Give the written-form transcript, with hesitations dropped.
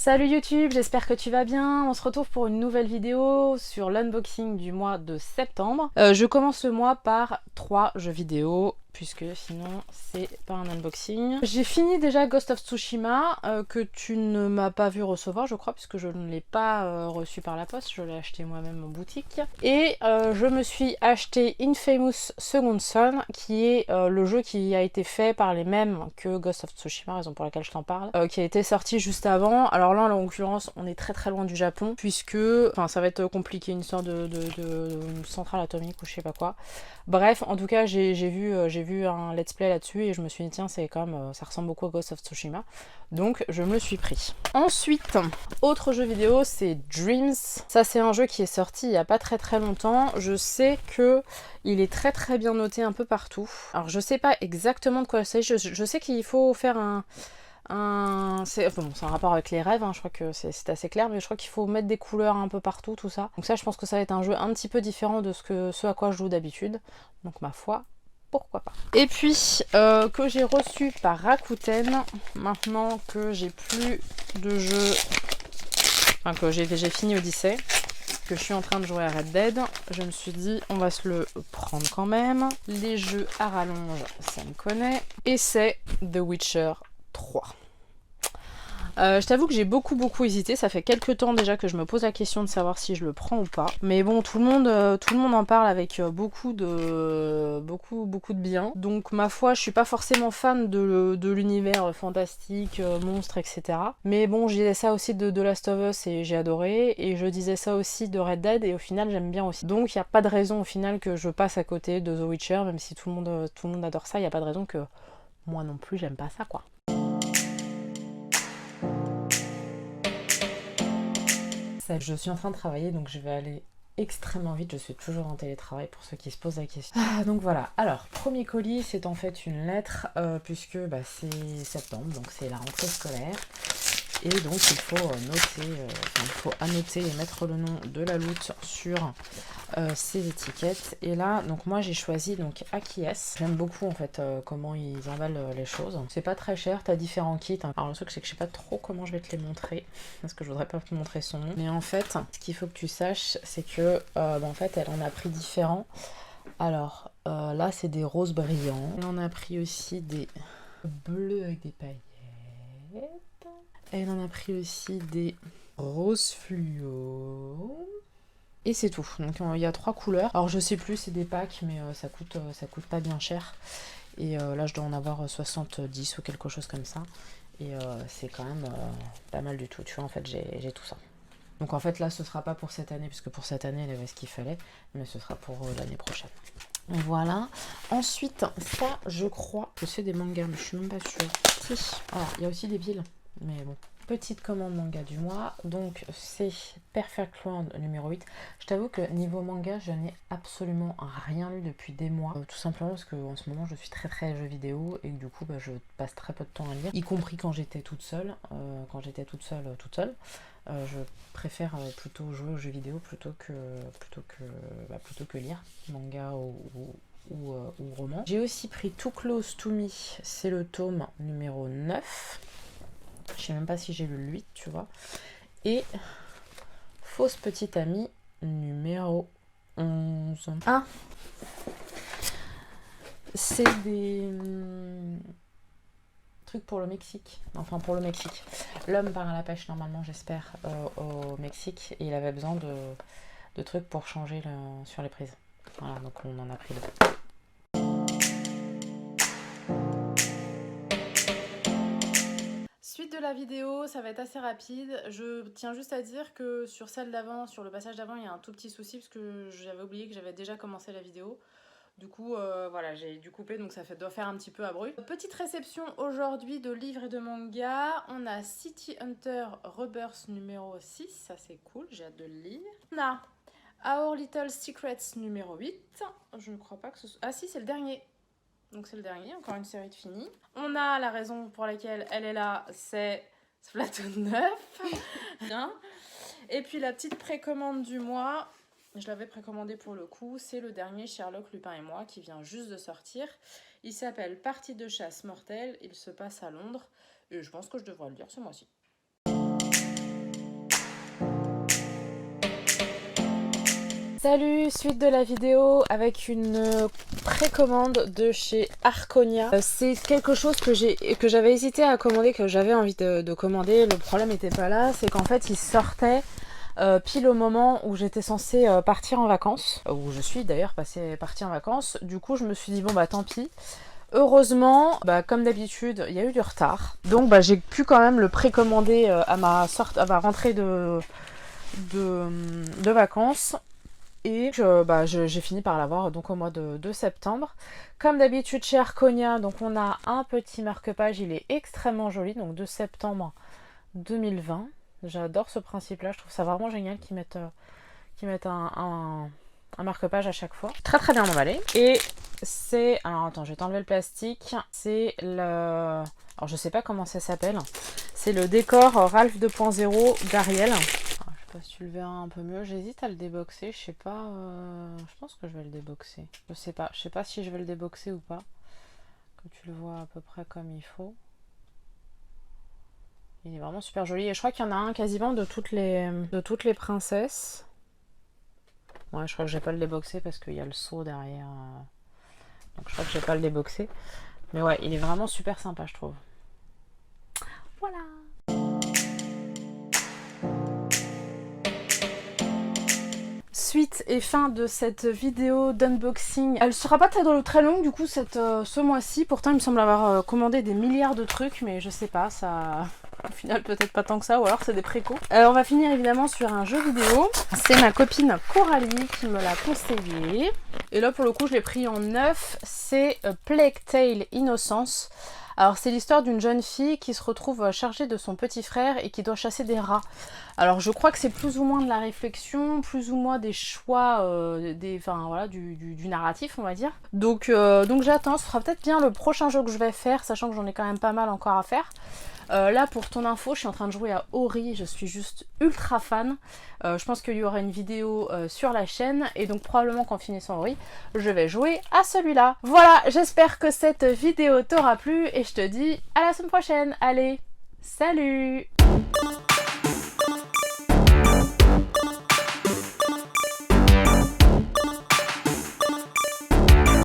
Salut YouTube, j'espère que tu vas bien. On se retrouve pour une nouvelle vidéo sur l'unboxing du mois de septembre. Je commence le mois par 3 jeux vidéo, puisque sinon c'est pas un unboxing. J'ai fini déjà Ghost of Tsushima, que tu ne m'as pas vu recevoir je crois, puisque je ne l'ai pas reçu par la poste, je l'ai acheté moi-même en boutique. Et je me suis acheté Infamous Second Son, qui est le jeu qui a été fait par les mêmes que Ghost of Tsushima, raison pour laquelle je t'en parle, qui a été sorti juste avant. Alors là, en l'occurrence, on est très loin du Japon, puisque ça va être compliqué, une sorte de centrale atomique ou je sais pas quoi. Bref, en tout cas, j'ai vu un let's play là-dessus et je me suis dit, tiens, c'est quand même, ça ressemble beaucoup à Ghost of Tsushima. Donc, je me le suis pris. Ensuite, autre jeu vidéo, c'est Dreams. Ça, c'est un jeu qui est sorti il y a pas très longtemps. Je sais que il est très bien noté un peu partout. Alors, je sais pas exactement de quoi il s'agit. Je sais qu'il faut faire c'est un rapport avec les rêves, hein, je crois que c'est assez clair, mais je crois qu'il faut mettre des couleurs un peu partout, tout ça. Donc ça, je pense que ça va être un jeu un petit peu différent de ce à quoi je joue d'habitude. Donc ma foi, pourquoi pas. Et puis, que j'ai reçu par Rakuten, maintenant que j'ai plus de jeux, enfin que j'ai fini Odyssey, que je suis en train de jouer à Red Dead, je me suis dit on va se le prendre quand même. Les jeux à rallonge, ça me connaît. Et c'est The Witcher 3. Je t'avoue que j'ai beaucoup hésité, ça fait quelques temps déjà que je me pose la question de savoir si je le prends ou pas. Mais bon, tout le monde en parle avec beaucoup de bien. Donc ma foi, je suis pas forcément fan de l'univers fantastique, monstre, etc. Mais bon, je disais ça aussi de The Last of Us et j'ai adoré. Et je disais ça aussi de Red Dead et au final j'aime bien aussi. Donc il n'y a pas de raison au final que je passe à côté de The Witcher, même si tout le monde adore ça, il n'y a pas de raison que moi non plus j'aime pas ça quoi. Je suis en train de travailler, donc je vais aller extrêmement vite. Je suis toujours en télétravail pour ceux qui se posent la question. Donc voilà. Alors, premier colis, c'est en fait une lettre, puisque c'est septembre, donc c'est la rentrée scolaire. Et donc il faut annoter et mettre le nom de la loot sur ces étiquettes. Et là, donc moi j'ai choisi donc Acquiesce. J'aime beaucoup en fait comment ils emballent les choses. C'est pas très cher, t'as différents kits. Alors le truc c'est que je sais pas trop comment je vais te les montrer, parce que je voudrais pas te montrer son nom. Mais en fait, ce qu'il faut que tu saches, c'est que en fait elle en a pris différents. Alors là c'est des roses brillants. Elle en a pris aussi des bleus avec des paillettes. Elle en a pris aussi des roses fluo. Et c'est tout. Donc il y a 3 couleurs. Alors je sais plus, c'est des packs, mais ça coûte pas bien cher. Et là je dois en avoir 70 ou quelque chose comme ça. Et c'est quand même pas mal du tout. Tu vois, en fait j'ai tout ça. Donc en fait là ce sera pas pour cette année, puisque pour cette année elle avait ce qu'il fallait. Mais ce sera pour l'année prochaine. Voilà. Ensuite, ça je crois que c'est des mangas, mais je suis même pas sûre. Si. Alors il y a aussi des villes. Mais bon. Petite commande manga du mois, donc c'est Perfect World numéro 8. Je t'avoue que niveau manga, je n'ai absolument rien lu depuis des mois. Tout simplement parce qu'en ce moment, je suis très jeux vidéo et que du coup, je passe très peu de temps à lire. Y compris quand j'étais toute seule. Toute seule. Je préfère plutôt jouer aux jeux vidéo plutôt que lire manga ou roman. J'ai aussi pris Too Close to Me, c'est le tome numéro 9. Je sais même pas si j'ai lu le 8, tu vois. Et Fausse Petite Amie, numéro 11. Ah, c'est des trucs pour le Mexique. Enfin, pour le Mexique. L'homme part à la pêche, normalement, j'espère, au Mexique. Et il avait besoin de trucs pour changer sur les prises. Voilà, donc on en a pris deux. Suite de la vidéo, ça va être assez rapide. Je tiens juste à dire que sur celle d'avant, sur le passage d'avant, il y a un tout petit souci parce que j'avais oublié que j'avais déjà commencé la vidéo. Du coup, voilà, j'ai dû couper, donc ça doit faire un petit peu abrupt. Petite réception aujourd'hui de livres et de mangas. On a City Hunter Rebirth numéro 6, ça c'est cool, j'ai hâte de le lire. On a Our Little Secrets numéro 8. Je ne crois pas que ce soit... Ah si, c'est le dernier. Donc c'est le dernier, encore une série de finie. On a la raison pour laquelle elle est là, c'est Splatoon 9. Bien. Et puis la petite précommande du mois, je l'avais précommandé pour le coup, c'est le dernier Sherlock Lupin et moi qui vient juste de sortir. Il s'appelle Partie de chasse mortelle, il se passe à Londres et je pense que je devrais le lire ce mois-ci. Salut, suite de la vidéo avec une précommande de chez Arconia. C'est quelque chose que j'avais hésité à commander, que j'avais envie de commander. Le problème n'était pas là, c'est qu'en fait il sortait pile au moment où j'étais censée partir en vacances, où je suis d'ailleurs partie en vacances. Du coup je me suis dit bon bah tant pis. Heureusement, comme d'habitude, il y a eu du retard. Donc j'ai pu quand même le précommander à ma rentrée de vacances. Et j'ai fini par l'avoir donc au mois de septembre. Comme d'habitude chez Arconia, donc on a un petit marque-page, il est extrêmement joli, donc de septembre 2020. J'adore ce principe-là, je trouve ça vraiment génial qu'ils mettent un marque-page à chaque fois. Très très bien emballé. Et c'est... Alors attends, je vais t'enlever le plastique. C'est le... Alors je sais pas comment ça s'appelle. C'est le décor Ralph 2.0 d'Ariel. Je sais pas si tu le verras un peu mieux. J'hésite à le déboxer. Je sais pas. Je pense que je vais le déboxer. Je sais pas. Je sais pas si je vais le déboxer ou pas. Que tu le vois à peu près comme il faut. Il est vraiment super joli. Et je crois qu'il y en a un quasiment de toutes les princesses. Ouais, je crois que je vais pas le déboxer parce qu'il y a le seau derrière. Donc je crois que je vais pas le déboxer. Mais ouais, il est vraiment super sympa, je trouve. Voilà. Suite et fin de cette vidéo d'unboxing. Elle sera pas très longue du coup ce mois-ci. Pourtant il me semble avoir commandé des milliards de trucs, mais je sais pas, ça... Au final peut-être pas tant que ça, ou alors c'est des précos. On va finir évidemment sur un jeu vidéo. C'est ma copine Coralie qui me l'a conseillé. Et là pour le coup je l'ai pris en neuf. C'est Plague Tale Innocence. Alors c'est l'histoire d'une jeune fille qui se retrouve chargée de son petit frère et qui doit chasser des rats. Alors je crois que c'est plus ou moins de la réflexion, plus ou moins des choix, du narratif on va dire. Donc j'attends, ce sera peut-être bien le prochain jeu que je vais faire, sachant que j'en ai quand même pas mal encore à faire. Là pour ton info, je suis en train de jouer à Ori, je suis juste ultra fan. Je pense qu'il y aura une vidéo sur la chaîne et donc probablement qu'en finissant Ori, je vais jouer à celui-là. Voilà, j'espère que cette vidéo t'aura plu et je te dis à la semaine prochaine. Allez, salut!